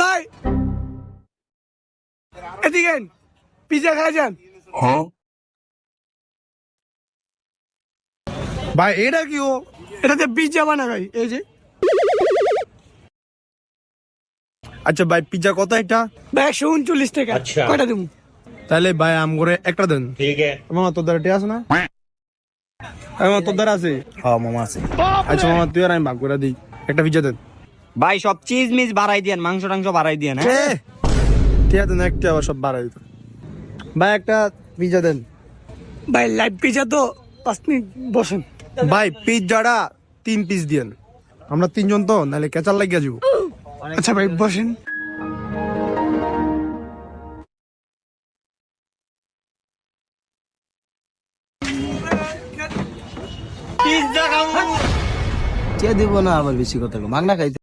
ভাই এদিকে পিজ্জা খাই যান। ভাই এটা কি ও? এটাতে পিজ্জা বানা ভাই, এই যে। আচ্ছা ভাই পিজ্জা কত একটা? ভাই 139 টাকা। কয়টা দেবো? তাহলে ভাই আম করে একটা দেন। ঠিক আছে মামা, তোর দ্বারা আছে না? মামা তোর দ্বারা আছে? হ্যাঁ মামা আছে। আচ্ছা মামা তুই আর আমি ভাগ করে দিই, একটা পিজ্জা দেন। ভাই সব চিজ মিজ বাড়াই দিয়েন, মাংস টাংস বাড়াই দিয়েন। হ্যাঁ ঠিক আছে না, একটা আবার সব বাড়াই দিত। ভাই একটা পিজ্জা দেন। ভাই লাইভ পিজ্জা তো 5 মিনিট বসেন। ভাই পিজ্জাটা 3 পিস দিয়েন, আমরা 3 জন তো, নাহলে কেচার লাগিয়ে যাবো। আচ্ছা ভাই বসেন। পিজ্জা খাবো। কে দিব না আবার বেশি কথা মাগনা খাইতে।